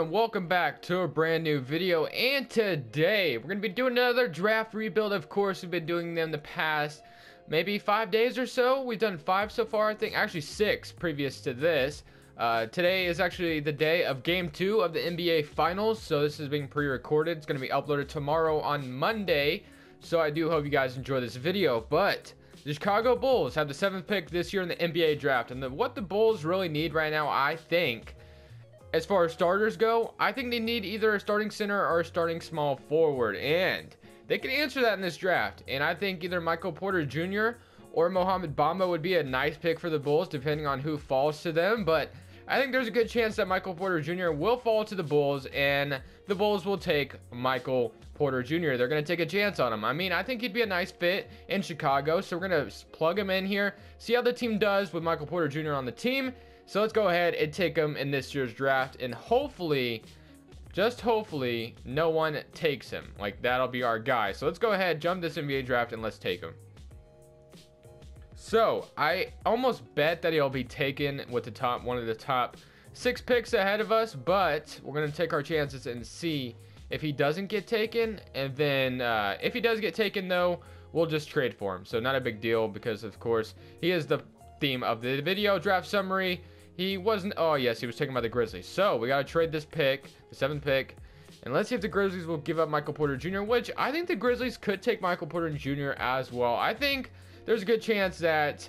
gentlemen, welcome back to a brand new video. And today we're gonna be doing another draft rebuild. Of course, we've been doing them the past maybe 5 days or so. We've done 5 so far, I think, actually 6 previous to this. Today is actually the day of game 2 of the NBA Finals, so this is being pre-recorded. It's gonna be uploaded tomorrow on Monday, so I do hope you guys enjoy this video. But the Chicago Bulls have the 7th pick this year in the NBA draft, and what the Bulls really need right now, I think, as far as starters go, I think they need either a starting center or a starting small forward, and they can answer that in this draft. And I think either Michael Porter Jr. or Mohamed Bamba would be a nice pick for the Bulls, depending on who falls to them. But I think there's a good chance that Michael Porter Jr. will fall to the Bulls, and the Bulls will take Michael Porter Jr. They're going to take a chance on him. I mean, I think he'd be a nice fit in Chicago, so we're going to plug him in here, see how the team does with Michael Porter Jr. on the team. So let's go ahead and take him in this year's draft, and hopefully, just hopefully, no one takes him. Like, that'll be our guy. So let's go ahead, jump this NBA draft, and let's take him. So I almost bet that he'll be taken with one of the top 6 picks ahead of us, but we're gonna take our chances and see if he doesn't get taken. And then if he does get taken, though, we'll just trade for him. So not a big deal, because of course he is the theme of the video. Draft summary: he wasn't, oh yes, he was taken by the Grizzlies. So we gotta trade this pick, the 7th pick, and let's see if the Grizzlies will give up Michael Porter Jr., which I think the Grizzlies could take Michael Porter Jr. as well. I think there's a good chance that,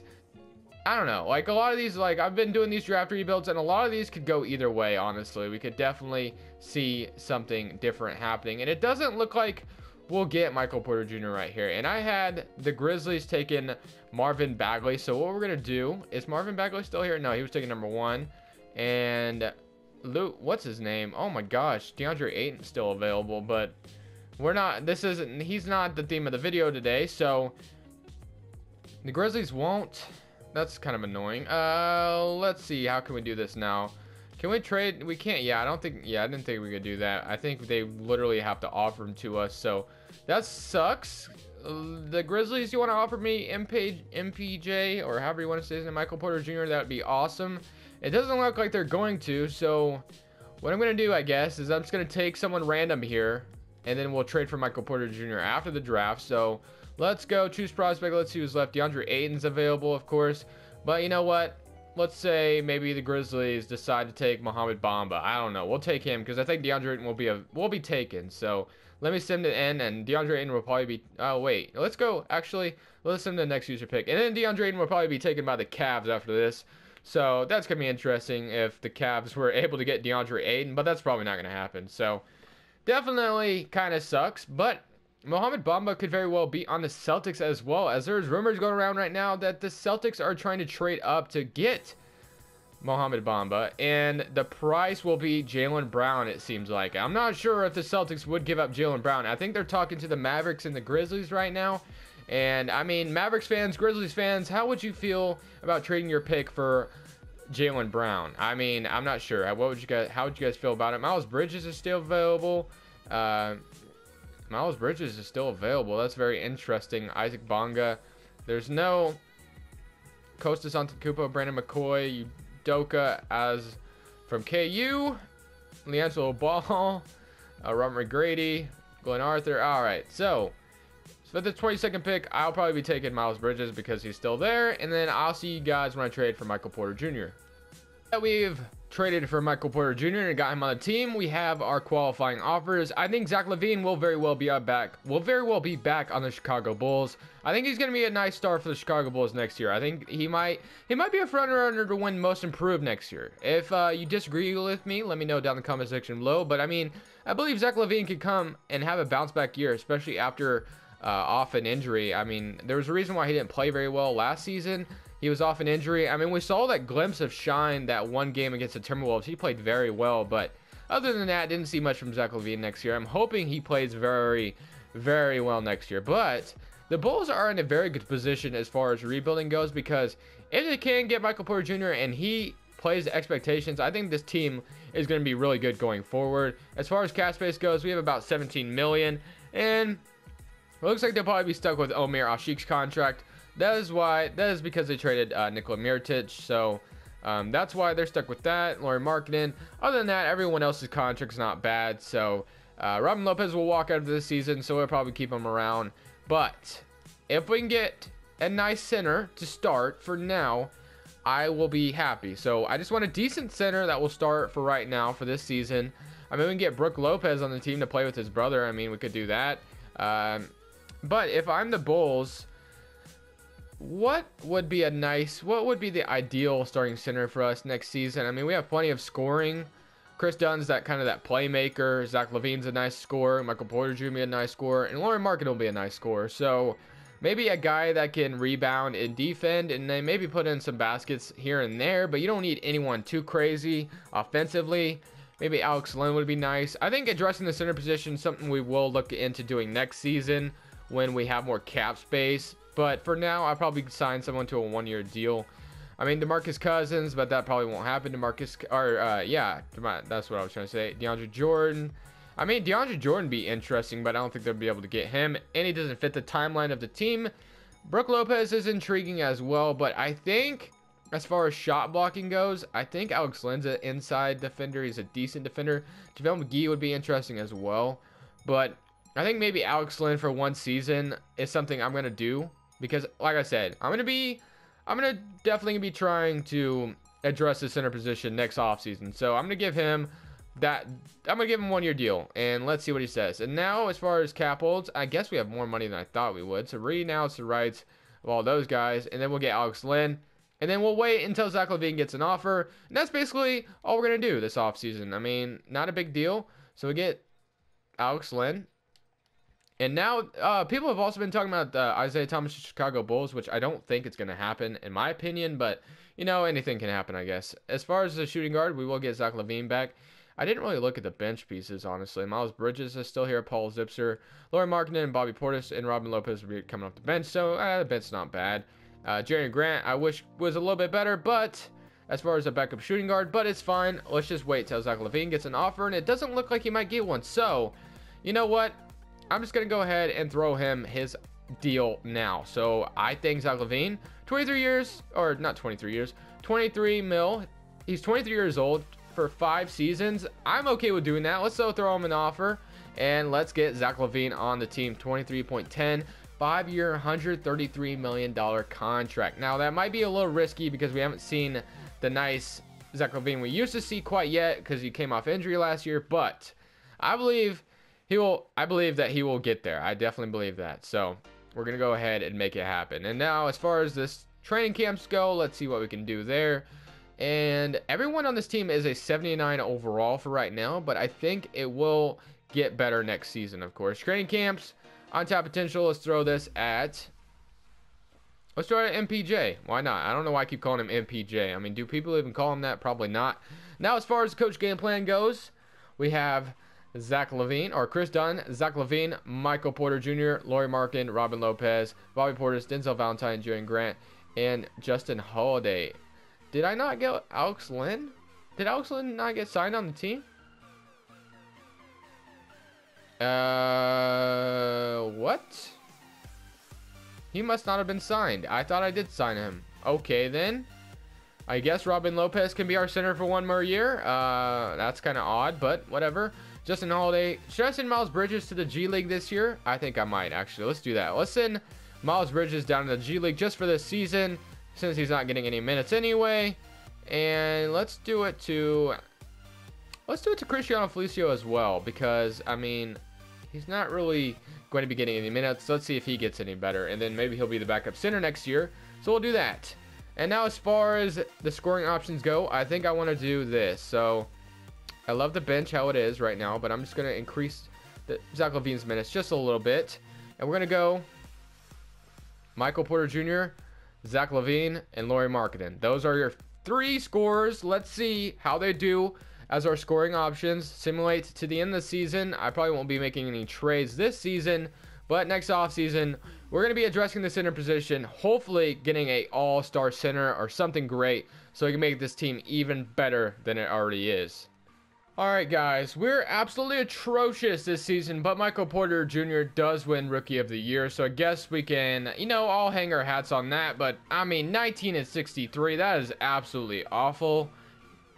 I don't know, like a lot of these, like I've been doing these draft rebuilds, and a lot of these could go either way, honestly. We could definitely see something different happening, and it doesn't look like we'll get Michael Porter Jr. right here. And I had the Grizzlies taking Marvin Bagley, so what we're gonna do is, Marvin Bagley still here? No, he was taking number 1. And Luke, what's his name? Oh my gosh, DeAndre Ayton's still available, but we're not, he's not the theme of the video today, so the Grizzlies won't. That's kind of annoying. Let's see, how can we do this now? Can we trade? We can't. Yeah, I didn't think we could do that. I think they literally have to offer him to us, so that sucks. The Grizzlies, you want to offer me MPJ, or however you want to say his name, Michael Porter Jr., that would be awesome. It doesn't look like they're going to, so what I'm going to do, I guess, is I'm just going to take someone random here, and then we'll trade for Michael Porter Jr. after the draft. So let's go choose prospect. Let's see who's left. DeAndre Ayton's available, of course, but you know what? Let's say maybe the Grizzlies decide to take Mohamed Bamba. I don't know. We'll take him, because I think DeAndre Ayton will be taken. So let me send it in, and DeAndre Ayton will probably be. Oh wait, let's go. Actually, let's send the next user pick, and then DeAndre Ayton will probably be taken by the Cavs after this. So that's gonna be interesting if the Cavs were able to get DeAndre Ayton, but that's probably not gonna happen. So definitely kind of sucks, but Mohamed Bamba could very well be on the Celtics as well, as there's rumors going around right now that the Celtics are trying to trade up to get Mohamed Bamba, and the price will be Jaylen Brown, it seems like. I'm not sure if the Celtics would give up Jaylen Brown. I think they're talking to the Mavericks and the Grizzlies right now. And I mean, Mavericks fans, Grizzlies fans, how would you feel about trading your pick for Jaylen Brown? I mean, I'm not sure. How would you guys feel about it? Miles Bridges is still available. Miles Bridges is still available. That's very interesting. Isaac Bonga. There's no Kostas Antetokounmpo, Brandon McCoy, Udoka as from KU, LiAngelo Ball, Robert McGrady, Glenn Arthur. All right, so for the 22nd pick, I'll probably be taking Miles Bridges because he's still there, and then I'll see you guys when I trade for Michael Porter Jr. We've traded for Michael Porter Jr. and got him on the team. We have our qualifying offers. I think Zach LaVine will very well be back. Will very well be back on the Chicago Bulls. I think he's going to be a nice star for the Chicago Bulls next year. I think he might be a front runner to win Most Improved next year. If you disagree with me, let me know down in the comment section below. But I mean, I believe Zach LaVine could come and have a bounce back year, especially after off an injury. I mean, there was a reason why he didn't play very well last season. He was off an injury. I mean, we saw that glimpse of shine that one game against the Timberwolves. He played very well, but other than that, didn't see much from Zach LaVine next year. I'm hoping he plays very, very well next year. But the Bulls are in a very good position as far as rebuilding goes, because if they can get Michael Porter Jr. and he plays the expectations, I think this team is going to be really good going forward. As far as cap space goes, we have about $17 million, and it looks like they'll probably be stuck with Omer Ashik's contract. That is because they traded Nikola Mirotic. So That's why they're stuck with that. Lauri Markkanen. Other than that, everyone else's contract's not bad. So Robin Lopez will walk out of this season, so we'll probably keep him around. But if we can get a nice center to start for now, I will be happy. So I just want a decent center that will start for right now for this season. I mean, we can get Brook Lopez on the team to play with his brother. I mean, we could do that. But if I'm the Bulls, what would be the ideal starting center for us next season? I mean, we have plenty of scoring. Chris Dunn's that playmaker. Zach LaVine's a nice scorer. Michael Porter Jr. a nice scorer. And Lauri Markkanen will be a nice scorer. So maybe a guy that can rebound and defend, and then maybe put in some baskets here and there. But you don't need anyone too crazy offensively. Maybe Alex Len would be nice. I think addressing the center position is something we will look into doing next season when we have more cap space. But for now, I'll probably sign someone to a one-year deal. I mean, DeMarcus Cousins, but that probably won't happen. That's what I was trying to say. DeAndre Jordan. I mean, DeAndre Jordan be interesting, but I don't think they'll be able to get him. And he doesn't fit the timeline of the team. Brook Lopez is intriguing as well, but I think as far as shot blocking goes, I think Alex Len's an inside defender. He's a decent defender. JaVale McGee would be interesting as well. But I think maybe Alex Len for one season is something I'm going to do. Because, like I said, I'm going to definitely be trying to address the center position next offseason. So I'm going to give him that. I'm going to give him a one-year deal. And let's see what he says. And now, as far as cap holds, I guess we have more money than I thought we would. So re-announce the rights of all those guys. And then we'll get Alex Len. And then we'll wait until Zach LaVine gets an offer. And that's basically all we're going to do this offseason. I mean, not a big deal. So we get Alex Len. And now, people have also been talking about Isaiah Thomas to Chicago Bulls, which I don't think it's going to happen, in my opinion. But, you know, anything can happen, I guess. As far as the shooting guard, we will get Zach LaVine back. I didn't really look at the bench pieces, honestly. Miles Bridges is still here. Paul Zipser, Lauri Markkanen, and Bobby Portis, and Robin Lopez will be coming off the bench. So, the bench's not bad. Jerry Grant, I wish was a little bit better, but as far as a backup shooting guard, but it's fine. Let's just wait till Zach LaVine gets an offer, and it doesn't look like he might get one. So, you know what? I'm just going to go ahead and throw him his deal now. So I think Zach LaVine, 23 years, or not 23 years, 23 mil. He's 23 years old for 5 seasons. I'm okay with doing that. Let's throw him an offer, and let's get Zach LaVine on the team. 23.10, 5-year, $133 million contract. Now, that might be a little risky because we haven't seen the nice Zach LaVine we used to see quite yet because he came off injury last year, but I believe that he will get there. I definitely believe that. So we're going to go ahead and make it happen. And now, as far as this training camps go, let's see what we can do there. And everyone on this team is a 79 overall for right now, but I think it will get better next season, of course. Training camps, on top potential, let's throw at MPJ. Why not? I don't know why I keep calling him MPJ. I mean, do people even call him that? Probably not. Now, as far as the coach game plan goes, we have Zach LaVine, or Chris Dunn, Zach LaVine, Michael Porter Jr., Lauri Markkanen, Robin Lopez, Bobby Portis, Denzel Valentine, Jerry Grant, and Justin Holiday. Did I not get Alex Len? Did Alex Len not get signed on the team? What? He must not have been signed. I thought I did sign him. Okay, then. I guess Robin Lopez can be our center for one more year. That's kind of odd, but whatever. Justin Holiday. Should I send Miles Bridges to the G League this year? I think I might, actually. Let's do that. Let's send Miles Bridges down to the G League just for this season, since he's not getting any minutes anyway. And let's do it to Cristiano Felicio as well, because, I mean, he's not really going to be getting any minutes. Let's see if he gets any better, and then maybe he'll be the backup center next year. So we'll do that. And now, as far as the scoring options go, I think I want to do this. So I love the bench how it is right now, but I'm just going to increase Zach LaVine's minutes just a little bit. And we're going to go Michael Porter Jr., Zach LaVine, and Lauri Markkanen. Those are your 3 scorers. Let's see how they do as our scoring options. Simulate to the end of the season. I probably won't be making any trades this season, but next offseason, we're going to be addressing the center position, hopefully getting a all-star center or something great so we can make this team even better than it already is. All right, guys, we're absolutely atrocious this season, but Michael Porter Jr. does win Rookie of the Year, so I guess we can, all hang our hats on that. But I mean, 19 and 63, that is absolutely awful.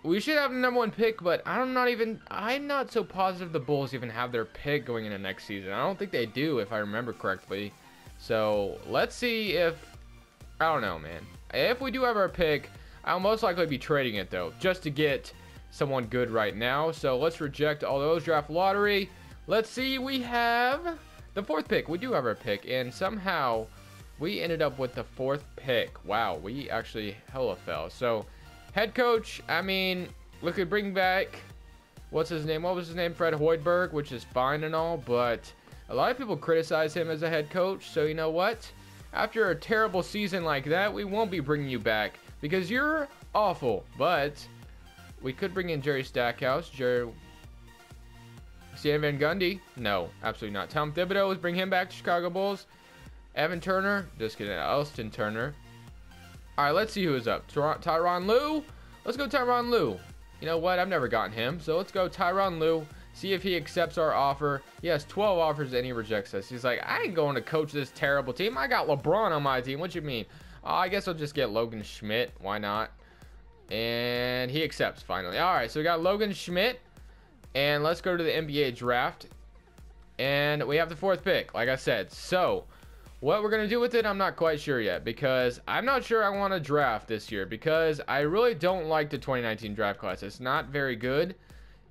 We should have the #1 pick, but I'm not so positive the Bulls even have their pick going into next season. I don't think they do, if I remember correctly. So let's see if, I don't know, man. If we do have our pick, I'll most likely be trading it though, just to get someone good right now. So let's reject all those. Draft lottery. Let's see, we have the 4th pick. We do have our pick, and somehow we ended up with the 4th pick. Wow, we actually hella fell. So head coach, I mean, we could bring back, what's his name? What was his name? Fred Hoiberg, which is fine and all, but a lot of people criticize him as a head coach. So you know what? After a terrible season like that, we won't be bringing you back because you're awful. But we could bring in Jerry Stackhouse, Stan Van Gundy. No, absolutely not. Tom Thibodeau, let's bring him back to Chicago Bulls. Evan Turner, just kidding, Elston Turner. All right, let's see who is up. Tyronn Lue. Let's go Tyronn Lue. You know what? I've never gotten him, so let's go Tyronn Lue. See if he accepts our offer. He has 12 offers and he rejects us. He's like, I ain't going to coach this terrible team. I got LeBron on my team. What you mean? I guess I'll just get Logan Schmidt. Why not? And he accepts finally. All right, so we got Logan Schmidt, and let's go to the NBA draft. And we have the 4th pick, like I said. So what we're gonna do with it, I'm not quite sure yet, because I'm not sure I want to draft this year, because I really don't like the 2019 draft class. It's not very good.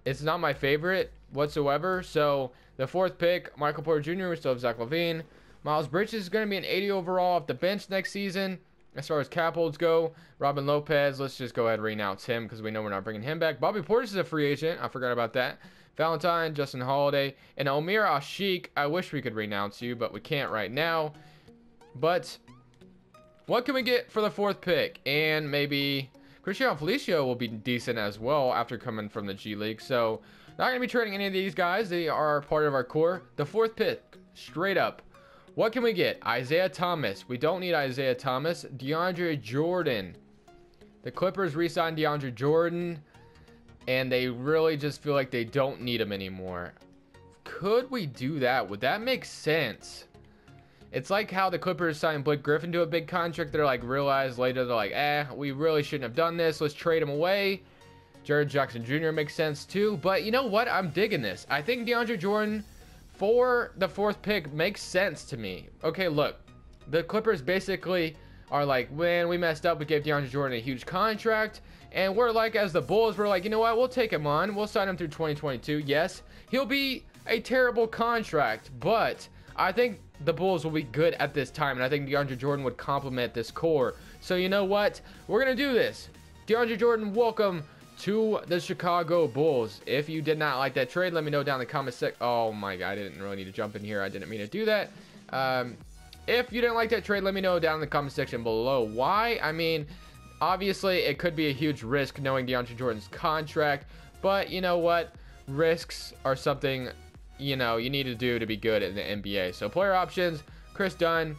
It's not my favorite whatsoever. So the 4th pick, Michael Porter Jr. We still have Zach LaVine. Miles Bridges is gonna be an 80 overall off the bench next season. As far as cap holds go, Robin Lopez, let's just go ahead and renounce him because we know we're not bringing him back. Bobby Portis is a free agent. I forgot about that. Valentine, Justin Holiday, and Omir Ashik. I wish we could renounce you, but we can't right now. But what can we get for the 4th pick? And maybe Cristiano Felicio will be decent as well after coming from the G League. So not going to be trading any of these guys. They are part of our core. The 4th pick, straight up. What can we get? Isaiah Thomas. We don't need Isaiah Thomas. DeAndre Jordan. The Clippers re-signed DeAndre Jordan, and they really just feel like they don't need him anymore. Could we do that? Would that make sense? It's like how the Clippers signed Blake Griffin to a big contract. They're like, realize later, they're like, we really shouldn't have done this. Let's trade him away. Jared Jackson Jr. makes sense too. But you know what? I'm digging this. I think DeAndre Jordan for the 4th pick makes sense to me. Okay, look, the Clippers basically are like, man, we messed up. We gave DeAndre Jordan a huge contract, and we're like, as the Bulls, we're like, you know what? We'll take him on. We'll sign him through 2022. Yes, he'll be a terrible contract, but I think the Bulls will be good at this time, and I think DeAndre Jordan would complement this core. So you know what? We're gonna do this. DeAndre Jordan, welcome to the Chicago Bulls. If you did not like that trade, let me know down in the comment section. Oh my god, I didn't really need to jump in here. I didn't mean to do that. If you didn't like that trade, let me know down in the comment section below why. I mean, obviously it could be a huge risk knowing DeAndre Jordan's contract, but you know what, risks are something you need to do to be good in the NBA. So player options, Chris Dunn,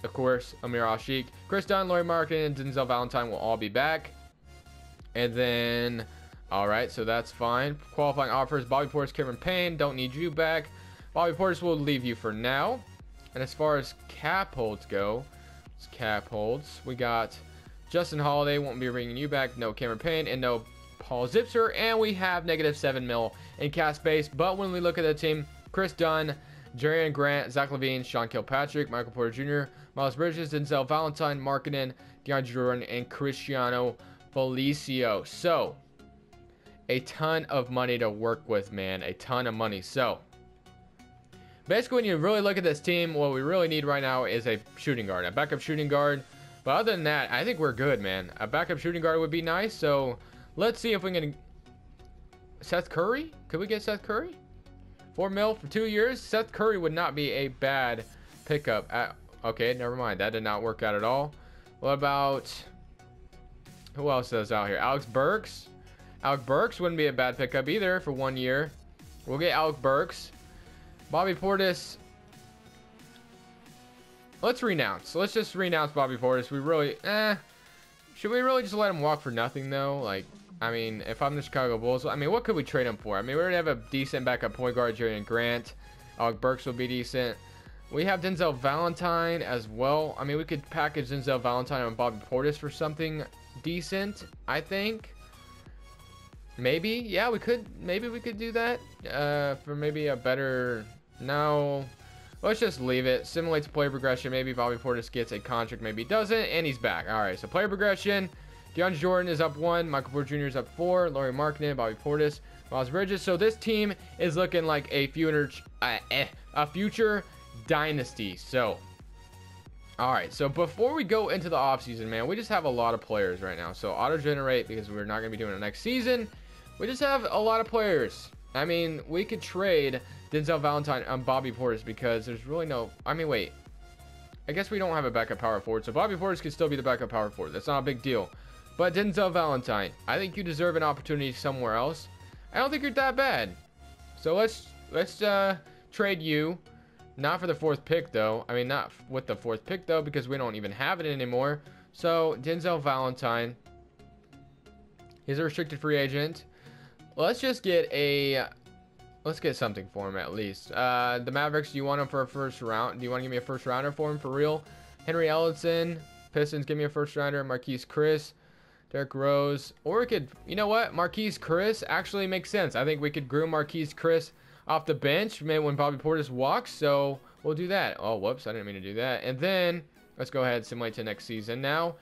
of course, Amir Ashik, Chris Dunn, Lauri Markkanen, and Denzel Valentine will all be back. And then, all right, so that's fine. Qualifying offers, Bobby Portis, Cameron Payne, don't need you back. Bobby Portis will leave you for now. And as far as cap holds go, it's cap holds. We got Justin Holiday, won't be bringing you back. No Cameron Payne and no Paul Zipser. And we have -7 mil in cap space. But when we look at the team, Chris Dunn, Jerian Grant, Zach LaVine, Sean Kilpatrick, Michael Porter Jr., Miles Bridges, Denzel Valentine, Markkanen, DeAndre Jordan, and Cristiano Felicio. So a ton of money to work with, man. A ton of money. So basically, when you really look at this team, what we really need right now is a shooting guard, a backup shooting guard. But other than that, I think we're good, man. A backup shooting guard would be nice. So let's see if we can. Seth Curry? Could we get Seth Curry? 4 mil for 2 years. Seth Curry would not be a bad pickup. Okay, never mind. That did not work out at all. What about, who else is out here? Alex Burks. Alec Burks wouldn't be a bad pickup either for 1 year. We'll get Alec Burks. Bobby Portis. Let's renounce. Let's just renounce Bobby Portis. We really, should we really just let him walk for nothing though? Like, I mean, if I'm the Chicago Bulls, I mean, what could we trade him for? I mean, we already have a decent backup point guard, Jerry Grant. Alec Burks will be decent. We have Denzel Valentine as well. I mean, we could package Denzel Valentine and Bobby Portis for something decent, I think. Maybe. Yeah, we could. Maybe we could do that for maybe a better... No. Let's just leave it. Simulates player progression. Maybe Bobby Portis gets a contract. Maybe he doesn't. And he's back. All right, so player progression. DeAndre Jordan is up 1. Michael Porter Jr. is up 4. Lauri Markkanen, Bobby Portis, Miles Bridges. So this team is looking like a future dynasty. So, all right. So before we go into the offseason, man, we just have a lot of players right now. So auto-generate because we're not going to be doing it next season. We just have a lot of players. I mean, we could trade Denzel Valentine and Bobby Portis because there's really no... I mean, wait. I guess we don't have a backup power forward. So Bobby Portis could still be the backup power forward. That's not a big deal. But Denzel Valentine, I think you deserve an opportunity somewhere else. I don't think you're that bad. So let's trade you. Not for the 4th pick, though. I mean, not with the 4th pick, though, because we don't even have it anymore. So Denzel Valentine. He's a restricted free agent. Let's just get a... Let's get something for him at least. The Mavericks, do you want him for a first round? Do you want to give me a first rounder for him for real? Henry Ellison. Pistons, give me a first rounder. Marquise Chris. Derrick Rose. Or we could, you know what? Marquise Chris actually makes sense. I think we could groom Marquise Chris off the bench maybe when Bobby Portis walks. So we'll do that. Oh, whoops. I didn't mean to do that. And then let's go ahead and simulate to next season now.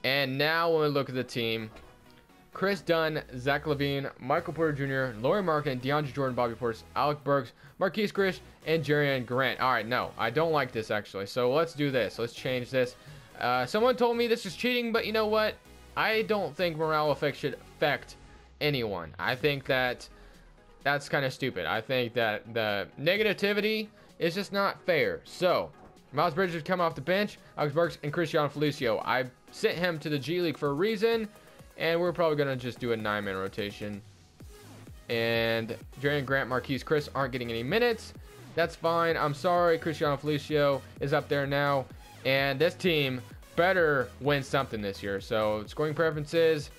And now when we look at the team, Chris Dunn, Zach LaVine, Michael Porter Jr., Lauri Markkanen, DeAndre Jordan, Bobby Portis, Alec Burks, Marquise Chris, and Jerry Grant. All right, no, I don't like this actually. So let's do this. Let's change this. Someone told me this is cheating, but you know what? I don't think morale effect should affect anyone. I think that's kind of stupid. I think that the negativity is just not fair. So, Miles Bridges would come off the bench, Alex Burks, and Cristiano Felicio. I sent him to the G League for a reason, and we're probably going to just do a 9-man rotation. And Jerry Grant, Marquise Chris aren't getting any minutes. That's fine. I'm sorry. Cristiano Felicio is up there now. And this team better win something this year. So scoring preferences,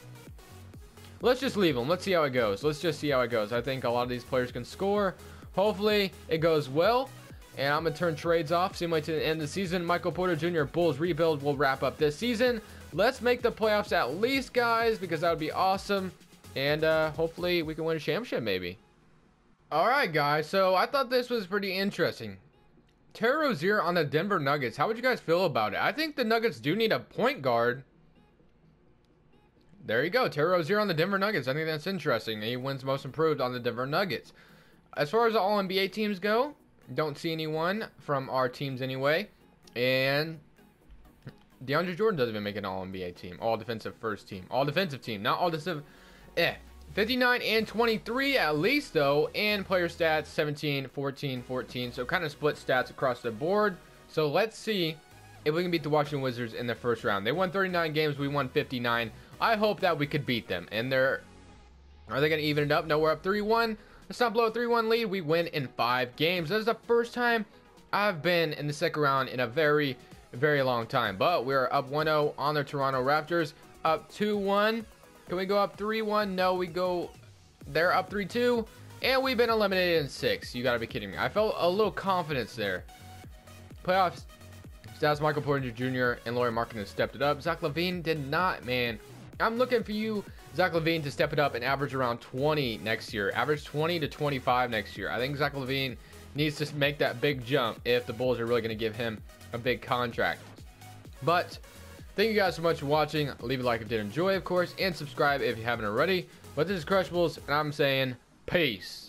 let's just leave them. Let's see how it goes. Let's just see how it goes. I think a lot of these players can score. Hopefully it goes well. And I'm going to turn trades off. Simulate to the end of the season. Michael Porter Jr. Bulls rebuild will wrap up this season. Let's make the playoffs at least, guys, because that would be awesome. And hopefully we can win a championship maybe. All right, guys. So I thought this was pretty interesting. Terry Rozier on the Denver Nuggets. How would you guys feel about it? I think the Nuggets do need a point guard. There you go. Terry Rozier on the Denver Nuggets. I think that's interesting. He wins most improved on the Denver Nuggets. As far as the All-NBA teams go, don't see anyone from our teams anyway. And DeAndre Jordan doesn't even make an All-NBA team. All-defensive first team. All-defensive team. Not all-defensive. 59 and 23 at least, though. And player stats, 17, 14, 14. So kind of split stats across the board. So let's see if we can beat the Washington Wizards in the first round. They won 39 games. We won 59. I hope that we could beat them. And are they going to even it up? No, we're up 3-1. Let's not blow a 3-1 lead. We win in 5 games. That is the first time I've been in the second round in a very, very long time. But we're up 1-0 on the Toronto Raptors. Up 2-1. Can we go up 3-1? No, we go... They're up 3-2. And we've been eliminated in 6. You got to be kidding me. I felt a little confidence there. Playoffs. Stats, Michael Porter Jr. and Lauri Markkanen stepped it up. Zach LaVine did not, man. I'm looking for you, Zach LaVine, to step it up and average around 20 next year. Average 20 to 25 next year. I think Zach LaVine needs to make that big jump if the Bulls are really going to give him a big contract. But thank you guys so much for watching. Leave a like if you did enjoy, of course, and subscribe if you haven't already. But this is Crushables, and I'm saying peace.